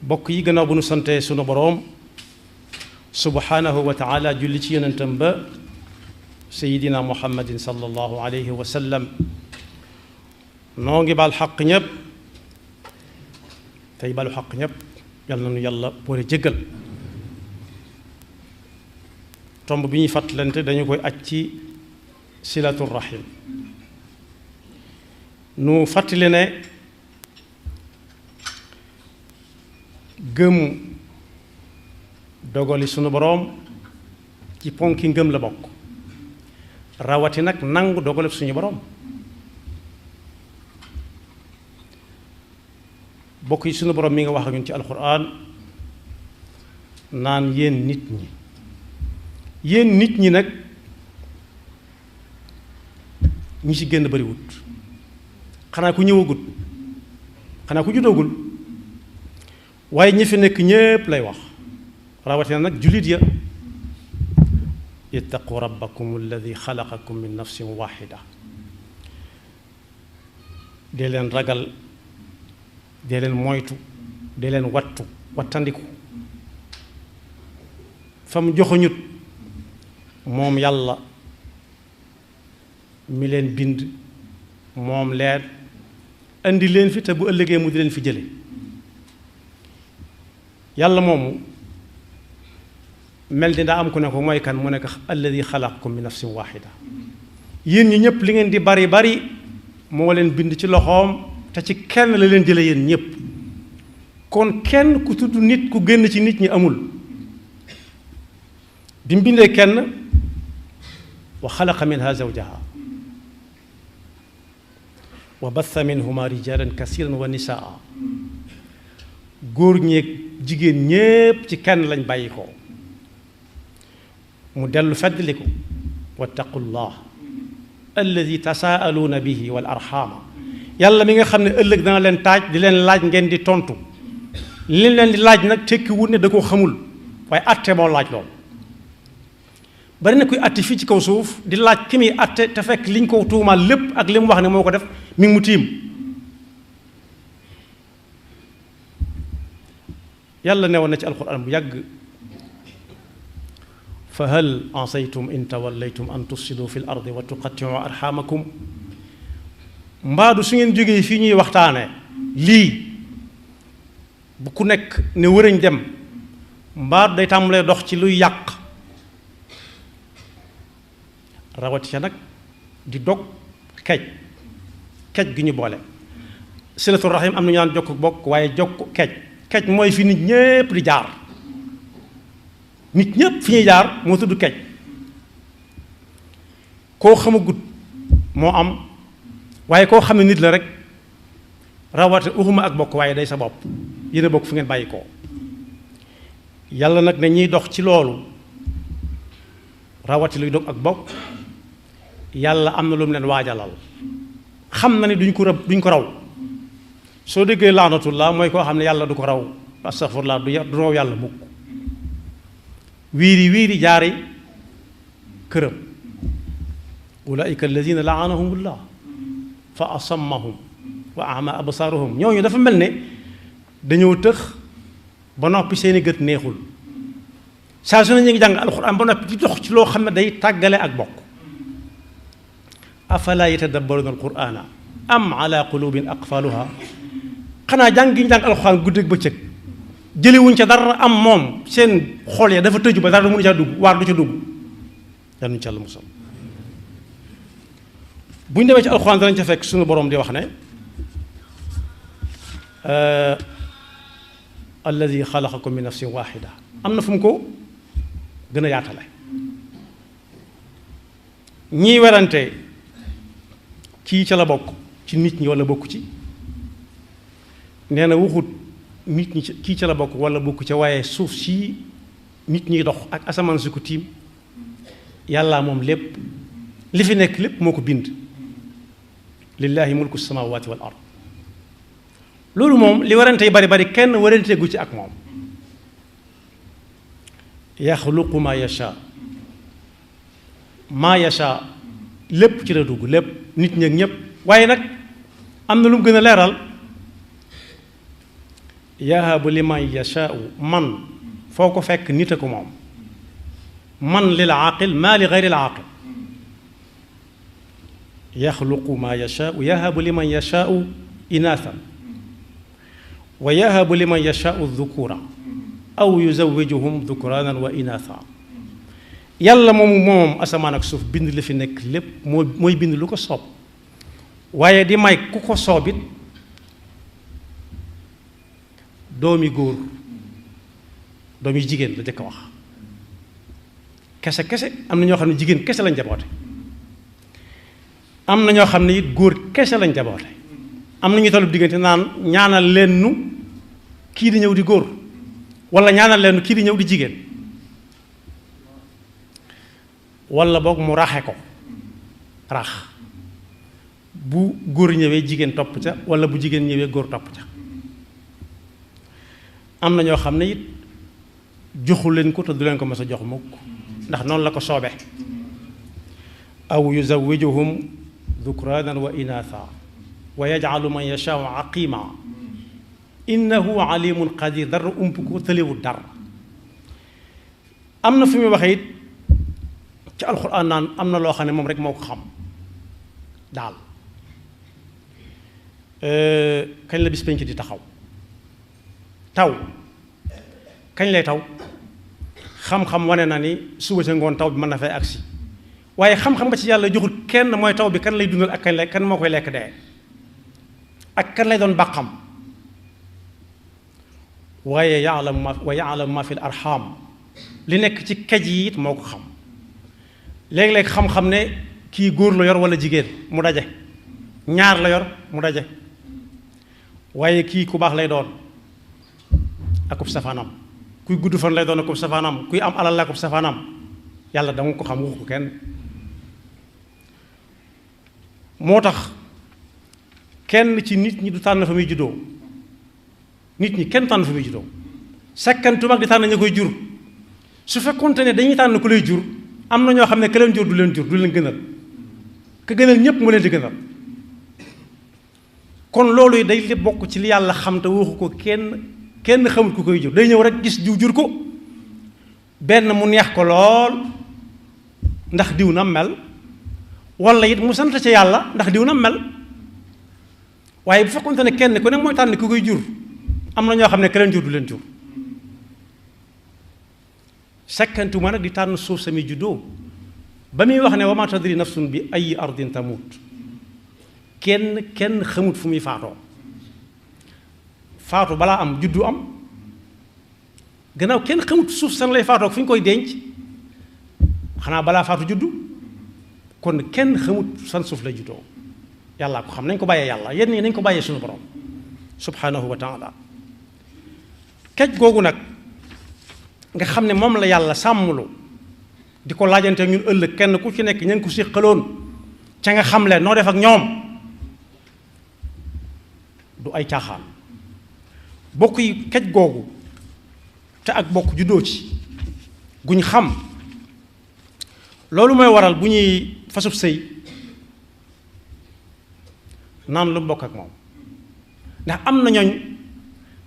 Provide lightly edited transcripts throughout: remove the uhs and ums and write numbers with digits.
bokk yi gannaaw bu nu sante sunu boroom subhanahu wa taala julli ci yonentam ba sayidina muhammadin sallallahu alayhi wa sallam noo ngi baal xaq ñépp tey balu xaq ñépp yàlla na nu yàlla boole jéggal tomb bi ñuy fàttalante dañu koy aj ci silatu rahim nu fàttali ne gëm dogali sunu boroom ci ponki ngëm la bokk rawati nag nangu dogali suñu boroom bokk yi sunu boroom mi nga wax ak ñun ci alxuraan naan yéen nit ñi nag ñi ci génn bariwut xanaa ku ñëwagut xanaa ku juddoogul waaye ñi fi nekk ñépp lay wax rawatina nag jullit ya ittaqu rabbakum alladi xalaqakum min nafsin waxida dee leen ragal dee leen moytu dee leen wattandiku fam joxoñut moom yàlla mi leen bind moom leen indi leen fi te bu ëllëgee mu di leen fi jële yàlla moomu mel ni daa am ku ne ko mooy kan mu nekk alladi xalaqakum min nafsin waxida yéen ñi ñëpp li ngeen di bari bari moo leen bind ci loxoom te ci kenn la leen jële yéen ñëpp kon kenn ku tudd nit ku génn ci nit ñi amul bi mu bindee kenn wa xalaqa minha zawjaha wa batha minhuma rijalan kasiran wa nisaa góor ñeeg jigéen ñépp ci kenn lañ bàyyi ko mu dellu feddli ko wattaqullah alladi tasaaluuna bihi wal arxaama yàlla mi nga xam ne ëllëg dana leen taaj di leen laaj ngeen di tontu li leen di laaj nag tekkiwul ne da koo xamul waaye atte moo laaj lool bari na kuy atte fii ci kaw suuf di laaj ki muy atte te fekk liñ ko tuumaal lépp ak li mu wax ne moo ko def mi ngi mu tiim yàlla newoon na ci alquran bu yàgg fa hal asaytum in tawallaytum an tufsidu fi l ardi wa tuqattiu arxamakum mbaadu su ngeen jógee fii ñuy waxtaane lii bu ku nekk ne wërañ dem mbaadu day tàmbalee dox ci luy yàq rawati ca nag di dog kej gi ñu boole silatu rahim am na ñu naan jokk bokk waaye jokk kej mooy fi nit ñépp di jaar nit ñépp fi ñuy jaar moo tudd kej koo xamagut moo am waaye koo xam ne nit la rek rawate uxuma ak bokk waaye day sa bopp yéen a bokk fu ngeen bàyyi ko yàlla nag ne ñiy dox ci loolu rawati luy dog ak bokk yàlla am na lu mu leen waajalal xam na ne duñ ko raw soo déggee laanatullah mooy koo xam ne yàlla du ko raw astaghfirullah du raw yàlla mukk wiiri jaari këram ulaika alladina laanahumullah fa asammahum wa ama absaarahum ñooñu dafa mel ne dañoo tëx ba noppi seeni gët neexul saa su ne ñu ngi jàng alxuraan ba noppi di dox ci loo xam ne day tàggale ak bokk afala yatadabbaruna alqurana am ala qulubin aqfaluha xanaa jàng gi ñu jàng alxuraan guddeeg bëccëg jëliwuñ ca dara am moom seen xol ya dafa tëju ba dara mënu ca dugg waar du ca dugg danuñ ca la musal bu ñu demee ci alxuraan danañ ca fekk suñu boroom di wax ne alladi xalaqakum min nafsin waxida am na fu mu ko gën a yaatale ñiy werante kii ca la bokk ci nit ñi wala bokk ci nee na waxut nit ñi kii ca la bokk wala bokk ca waaye suuf si nit ñiy dox ak asamaan si ko tiim yàlla moom lépp li fi nekk lépp moo ko bind lillahi mulku samawati wal ard loolu moom li warante yi bari kenn warante gu ci ak moom yaxluqu ma yasha lépp ci la dugg lépp nit ñi ak ñépp waaye nag am na lu mu gën a leeral yahabu liman yashaau man foo ko fekk nit a ko moom man lil aaqil maa li gayri l aaqil yaxluqu maa yashaau yahabu liman yashaau inaathan wa yahabu liman yashaau dhukura aw yuzawijuhum dhukranan wa inaatha yàlla moom asamaan ak suuf bind li fi nekk lépp mooy bind lu ko soob waaye di may ku ko soobit doomi góor doomi jigéen la jëkk a wax kese am na ñoo xam ne jigéen kese lañ jaboote am na ñoo xam ne it góor kese lañ jaboote am na ñu tollu diggante naan ñaanal leen nu kii di ñëw di góor wala ñaanal leen nu kii di ñëw di jigéen wala boog mu raxe ko rax bu góor ñëwee jigéen topp ca wala bu jigéen ñëwee góor topp ca am na ñoo xam ne it joxu leen ko te du leen ko mës a jox mukk ndax noonu la ko soobe aw yuzawijuhum dhukranan wa inaatha wa yaj'alu man yashaau aqima innahu alimun qadir dara ump ko tëlewul dara am na fi muy waxee it ci alxuraan naan am na loo xam ne moom rek moo ko xam daal kañ la bis penc di taxaw taw kañ lay taw xam-xam wane na ni suba sa ngoon taw bi mën na fay agsi waaye xam-xam nga ci yàlla joxul kenn mooy taw bi kan lay dundal ak kan moo koy lekk dee ak kan lay doon bàqam waaye yaalamu ma fi l arham li nekk ci kaj yi it moo ko xam léeg-léeg xam-xam ne kii góor la yor wala jigéen mu daje ñaar la yor mu daje waaye kii ku baax lay doon akub safaanam kuy gudd fan lay doon akub safaanam kuy am alal la akub safaanam yàlla danga ko xam waxu ko kenn moo tax kenn ci nit ñi du tànn fa muy juddoo nit ñi kenn tànn fa muy juddoo sakkantu mag di tànn ña koy jur su fekkonte ne dañuy tànn ku lay jur am na ñoo xam ne ka leen jur du leen gënal ka gënal ñépp mu leen di gënal kon loolu yi day li bokk ci li yàlla xam te waxu ko kenn xamul ku koy jur day ñëw rek gis diw jur ko benn mu neex ko lool ndax diw na mel wala it mu sant ca yàlla ndax diw na mel waaye bu fekkonte ne kenn ku ne mooy tànn ku koy jur am na ñoo xam ne ka leen jur du leen jur sakkantuma nag di tànn suuf sami juddoo ba muy wax ne wa ma tadri nafsun bi ay ardin tamut kenn xamut fu muy faatoo faatu balaa am juddu am gannaaw kenn xamut suuf san lay faatoo fu ñu koy denc xanaa balaa faatu juddu kon kenn xamut san suuf lay juddoo yàllaa ko xam nañ ko bàyyee yàlla yenn yi nañ ko bàyyee suñu borom subhanahu wa taala kaj googu nag nga xam ne moom la yàlla sàmmlu di ko laajante ñun ëllëg kenn ku ci nekk ña ngi ko séqaloon ca nga xam leen noo def ak ñoom du ay caaxaan bokk yi kaj googu te ak bokk juddoo ci guñ xam loolu mooy waral bu ñuy fasub sëy naan lu bokk ak moom ndax am na ñooñ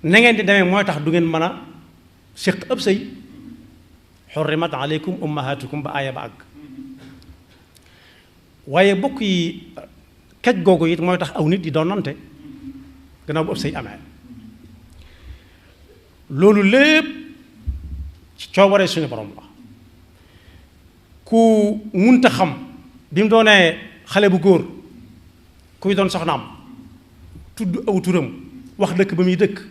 na ngeen di demee mooy tax du ngeen mën a séq ëpp sëy xurrimat aleykum ummahatukum ba aaya ba àgg waaye bokk yi kaj googu it mooy tax aw nit di doonante gannaaw bu ëpp sëy amee loolu lépp ci coobaree suñu borom la ku munta xam bi mu doonee xale bu góor kuy doon soxnaam tudd aw turam wax dëkk ba muy dëkk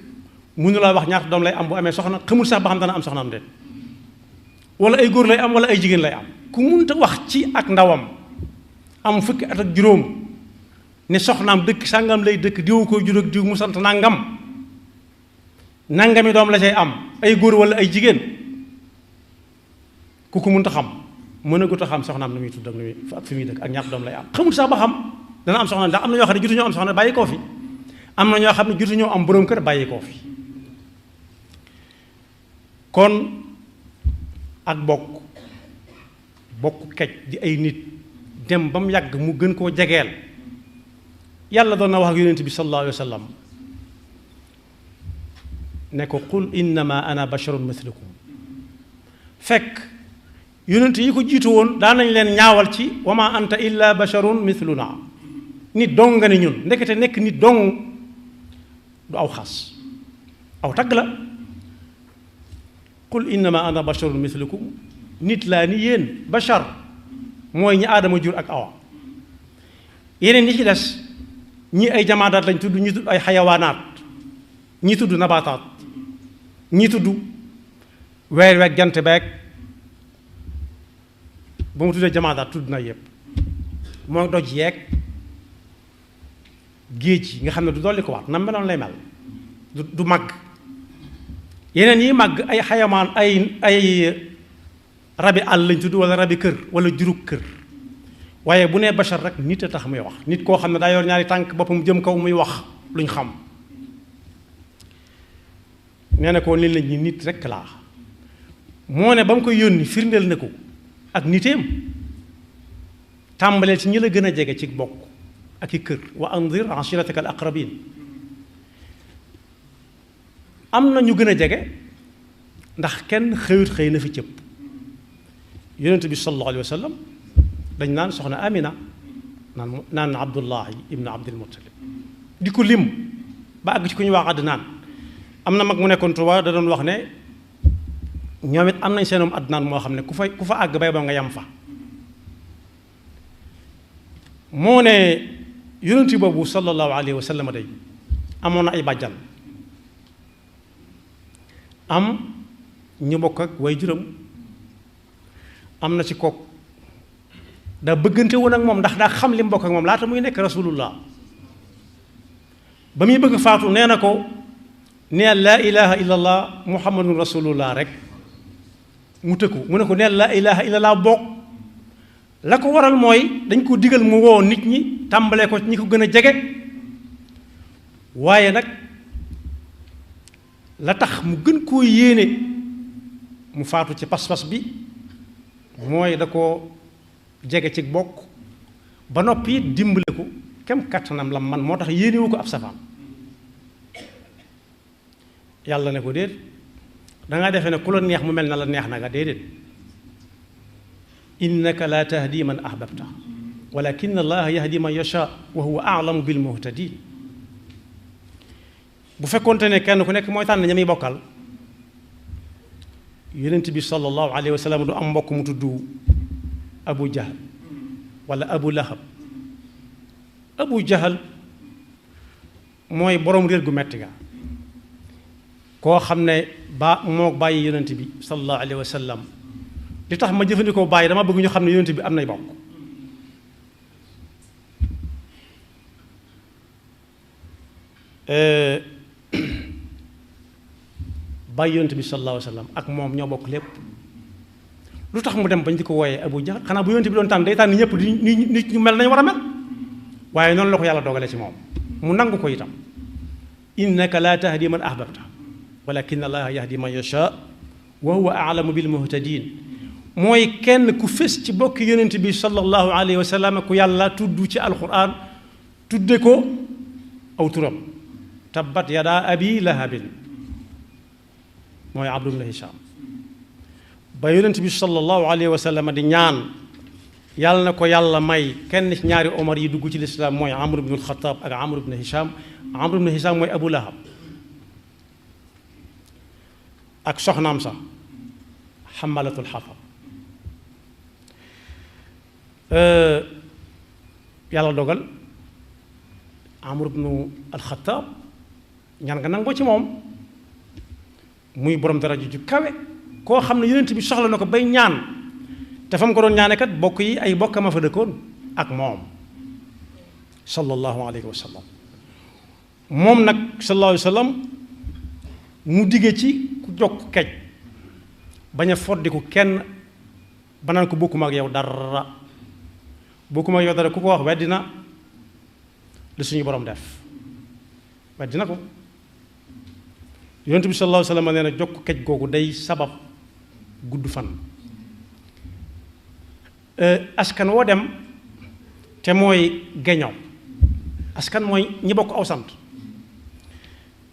mënu laa wax ñaata doom lay am bu amee soxna xamul sax ba xam dana am soxnaam de wala ay góor lay am wala ay jigéen lay am ku munta wax ci ak ndawam am fukki at ak juróom ne soxnaam dëkk sàngam lay dëkk diw koy jur ak diw mu sant nangam nangami doom la cay am ay góor wala ay jigéen ku ko munta xam mën a gut a xam soxnaam nu muy tudd ak nu muy ak fi muy dëkk ak ñaata doom lay am xamul sax ba xam dana am soxna ndax am na ñoo xam ne jotuñoo am soxna bàyyi koo fi am na ñoo xam ne jotuñoo am boroom kër bàyyi koo fi kon ak bokk kaj di ay nit dem ba mu yàgg mu gën koo jegeel yàlla doon na wax ak yonent bi sallallahu alayhi wa sallam ne ko qul innama ana basharun mithlukum fekk yonent yi ko jiitu woon daan nañ leen ñaawal ci wa ma anta illa basharun mithluna nit dong nga ne ñun ndekete nekk nit dong du aw xas aw tagg la qul innama ana basharun mithlukum nit laa ni yéen bashar mooy ñi aadama jur ak awa yeneen ñi ci des ñi ay jamaadaat lañ tudd ñi tudd ay xayawaanaat ñi tudd nabaataat ñi tudd weer weeg jant beeg ba mu tuddee jamaadaat tudd na yëpp mooy doj yeeg géej yi nga xam ne du dolli ko waat na meloon lay mel du màgg yeneen yi màgg ay xayamaan ay rabi àll lañ tudd wala rabi kër wala jurug kër waaye bu nee bachar rek nit a tax muy wax nit koo xam ne daa yor ñaari tànk boppam jëm kaw muy wax luñ xam nee na ko leen la ñi nit rek laa moo ne ba mu koy yónni firndeel na ko ak niteem tàmbaleel ci ñi la gën a jege ci bokk ak i kër wa andir ashirataka al aqrabin am na ñu gën a jege ndax kenn xëyut xëy na fi cëpp yonent bi sallallahu alayhi wa sallam dañ naan soxna Amina naan Abdullahi ibnu Abdul Muttalib di ko lim ba àgg ci ku ñu wax Adnaan am na mag mu nekkoon Tuuba da doon wax ne ñoom it am nañ seenum Adnaan moo xam ne ku fa àgg bay ba nga yam fa moo ne yonent boobu sallallahu alayhi wa sallam day amoon na ay bàjjan am ñu bokk ak way juróom am na ci kook daa bëggante woon ak moom ndax daa xam li mu bokk ak moom laata muy nekk rasulullah ba muy bëgg faatu nee na ko neel laa ilaha illa allah muhammadun rasulullah rek mu tëkku mu ne ko neel laa ilaha illa allah bokk la ko waral mooy dañ ko digal mu woo nit ñi tàmbalee ko ñi ko gën a jege waaye nag la tax mu gën koo yéene mu faatu ci pas-pas bi mooy da ko jege ci bokk ba noppi dimbale ko kem kattanam la man moo tax yéenewu ko ab safaan yàlla ne ko déet dangaa defee ne ku la neex mu mel na la neex na nga déedéet innaka la tahdi man ahbabta walakin allaha yahdi man yasha wa huwa a'lamu bil muhtadin bu fekkoonte ne kenn ku nekk mooy tànn ña muy bokkal yonent bi sallallahu alayhi wa sallam du am mbokk mu tudd abu jahal wala abu lahab abu jahal mooy borom réer gu metti ga koo xam ne moo bàyyi yonent bi sallallahu alayhi wa sallam li tax ma jëfandikoo bàyyi dama bëgg ñu xam ne yonent bi am nay bokk bàyyi yonent bi sallallahu alayhi wa sallam ak moom ñoo bokk lépp lu tax mu dem bañ di ko wooyee abu jahal xanaa bu yonent bi doon tànn day tànn ñëpp di nit ñu mel nañ war a mel waaye noonu la ko yàlla dogale ci moom mu nangu ko itam innaka la tahdi man ahbabta walakin allaha yahdi man yasha wa huwa a'lamu bil muhtadin mooy kenn ku fés ci bokki yonent bi sallallahu alayhi wa sallam ku yàlla tudd ci alquran tudde ko aw turam tabbat yada abi lahabin mooy Amr ibn Hisham ba yonent bi sallallahu alayhi wa sallam di ñaan yàlla na ko yàlla may kenn ci ñaari omar yi dugg ci lislaam mooy Amr ibn al-Khattab ak Amr ibn Hisham Amr ibn Hisham mooy Abu Lahab ak soxnaam sax xamalatul xatab yàlla dogal Amr ibn al-Khattab ñaan nga nangoo ci moom muy borom daraja ju kawe koo xam ne yonent bi soxla na ko bay ñaan te fa mu ko doon ñaane kat bokk yi ay bokkama fa dëkkoon ak moom sallallahu alayhi wa sallam moom nag sallallahu alayhi wa sallam mu digge ci ku jokk kej bañ a foddiku kenn ba naan ko bokkuma ak yow dara bokkuma ak yow dara ku ko wax weddina li suñu borom def weddina ko yonent bi sallallahu alayhi wa sallam nee na jokk kej googu day sabab gudd fan askan woo dem te mooy geño askan mooy ñi bokk aw sant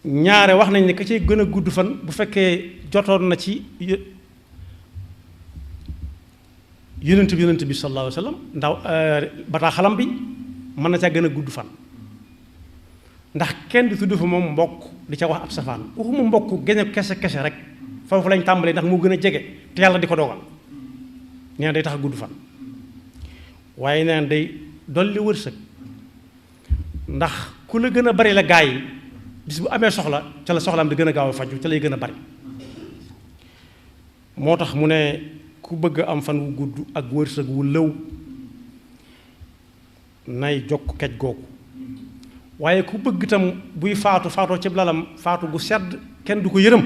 ñaare wax nañ ne ka cay gën a gudd fan bu fekkee jotoon na ci yonent bi sallallahu alayhi wa sallam ndaw bataaxalam bi mën na caa gën a gudd fan ndax kenn du tudd fa moom mbokk di ca wax ab safaan waxuma mbokk gene kese kese rek foofu lañ tàmbalee ndax moo gën a jege te yàlla di ko dogal nee na day tax a gudd fan waaye nee na day dolli wërsëg ndax ku la gën a bari la gaa yi bis bu amee soxla ca la soxlaam di gën a gaaw a faju ca lay gën a bari moo tax mu ne ku bëgg am fan wu gudd ak wërsëg wu lëw nay jokk kej googu waaye ku bëgg itam buy faatoo ci lalam faatu gu sedd kenn du ko yërëm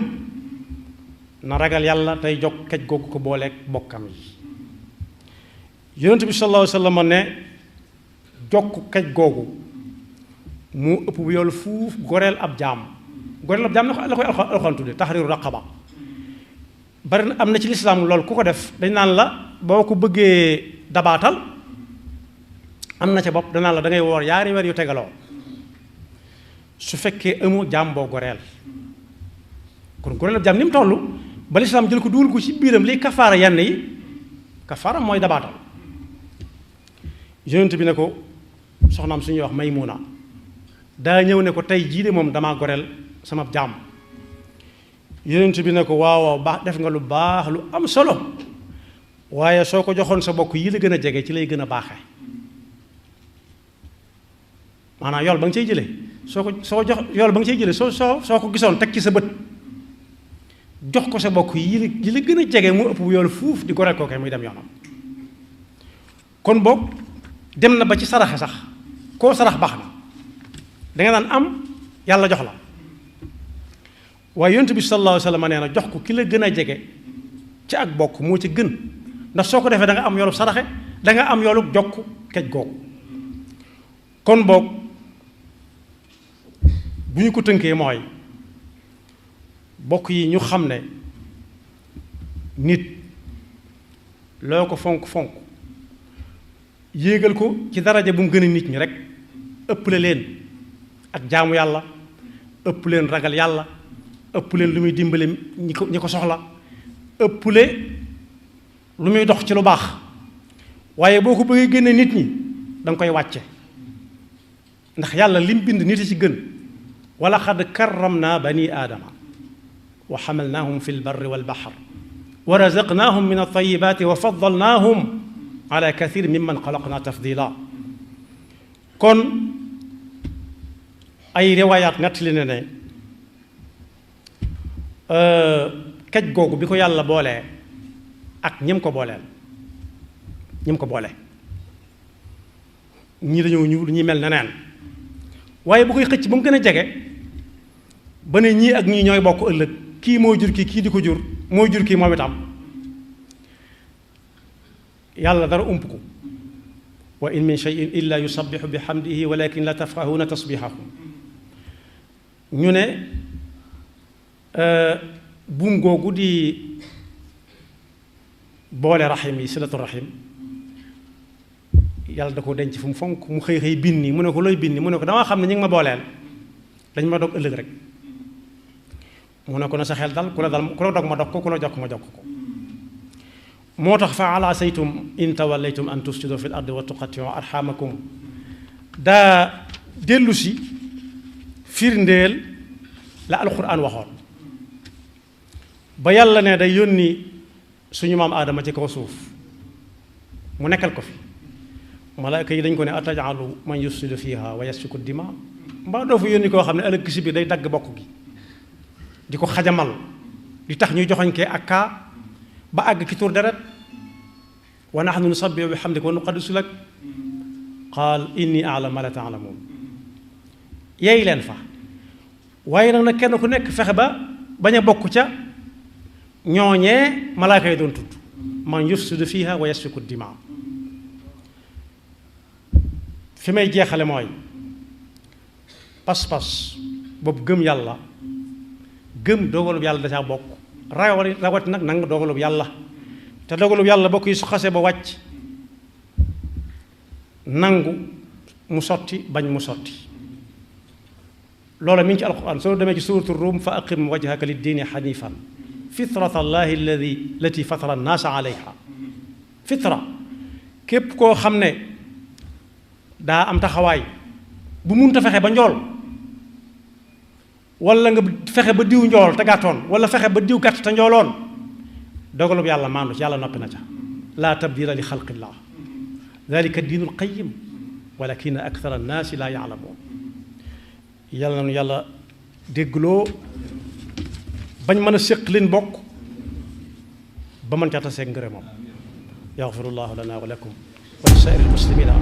na ragal yàlla tey jokk kej googu ko booleeg bokkam yi yonent bi sallallahu alayhi wa sallam ne jokk kej googu moo ëpp bu yoolu fuuf goreel ab jaam la koy alxuraan tudde tahriiru raqaba bari na am na ci lislaam lool ku ko def dañ naan la boo ko bëggee dabaatal am na ca bopp danaan la da ngay woor yaari weer yu tegaloo su fekkee amoo jaam boo goreel kon goreel ab jaam ni mu toll ba lislaam jël ko dugal ko ci biiram liy kafaara yenn yi kafaara mooy dabaatal yonent bi ne ko soxnaam suñuy wax Maymuna daa ñëw ne ko tey jii de moom damaa goreel sama jaam yonent bi ne ko waaw baax def nga lu baax lu am solo waaye soo ko joxoon sa bokk yi la gën a jege ci lay gën a baaxee maanaam yool ba nga cay jëlee yool ba nga cay jëlee soo ko gisoon teg ci sa bët jox ko sa bokk yi la gën a jege mu ëpp bu yool fuuf di goreel kooke muy dem yoonam kon boog dem na ba ci saraxe sax koo sarax baax na danga daan am yàlla jox la waaye yonent bi sallallahu alayhi wa sallam nee na jox ko ki la gën a jege ci ak bokk moo ci gën ndax soo ko defee da nga am yoolu saraxe da nga am yoolu jokk kej googu kon boog bu ñu ko tënkee mooy bokk yi ñu xam ne nit loo ko fonk yéegal ko ci daraja bu mu gën a nit ñi rek ëpple leen ak jaamu yàlla ëpp leen ragal yàlla ëpp leen lu muy dimbale ñi ko soxla ëpple lu muy dox ci lu baax waaye boo ko bëggee génne nit ñi da nga koy wàcce ndax yàlla lim bind nit ci gën wala xad karramna bani aadama wa xamalnaahum fi lbarri walbaxar wa razaqnaahum min altayibaati wa faddalnaahum ala kathir mimman xalaqna tafdila kon ay riwaayaat nettali na ne kej googu bi ko yàlla boolee ak ñim ko boole ñii dañoo ñuul ñi mel na neen waaye bu koy xëcc ba mu gën a jege ba ne ñii ak ñii ñooy bokk ëllëg kii moo jur kii di ko jur moo jur kii moom itam yàlla dara ump ko wa in min shay'in illa yusabbihu bi hamdihi walakin la tafqahuna tasbihahum ñu ne buum googu di boole raxim yi silatu raxim yàlla da ko denc fu mu fonk mu xëy binni mu ne ko looy binni mu ne ko damaa xam ne ñi ngi ma booleel dañ ma dog ëllëg rek mu ne ko na sa xel dal ku la dog ma dog ko ku la jokk ma jokk ko moo tax fa ala saytum in tawallaytum an tufsidu fi l ardi wa tuqattiu arxamakum daa dellu si firndeel la alquran waxoon ba yàlla ne day yónni suñu maam aadama ci kaw suuf mu nekkal ko fi malaaka yi dañ ko ne atajalu man yufsidu fiha wa yasfiku dima mbaa doo fa yónni koo xam ne ëllëg si biir day dagg bokk gi di ko xajamal di tax ñuy joxoñ kee ak kaa ba àgg ki tur deret wa nahnu nusabbihu bi hamdika wa nuqaddisu lak qaal inni a'lamu ma la ta'lamun yeey leen fa waaye nag kenn ku nekk fexe ba bañ a bokk ca ñooñee malaaka yi doon tudd man yufsidu fiha wa yasfiku dima fi may jeexale mooy pas-pas boobu gëm yàlla gëm dogalub yàlla da caa bokk rawati nag nang dogalub yàlla te dogalub yàlla bokk yi su xasee ba wàcc nangu mu sotti bañ mu sotti loola mi ngi ci alquran soo demee ci suuratu Ruum fa aqim wajhaka liddiini xanifan fitrata allahi allati fatara annaasa alayha fitra képp koo xam ne daa am taxawaay bu munta fexe ba njool wala nga fexe ba diw njool te gàttoon wala fexe ba diw gàtt te njooloon dogalub yàlla maandu ci yàlla noppi na ca laa tabdila li xalqillah dalika diinul qayyim walakin akthara annaasi laa yaalamuun yàlla nañu yàlla déggloo bañ mën a séq leen bokk ba mën ca taseeg ngërëmam yaxfirullahu lana wa lakum wa li saa'iril muslimina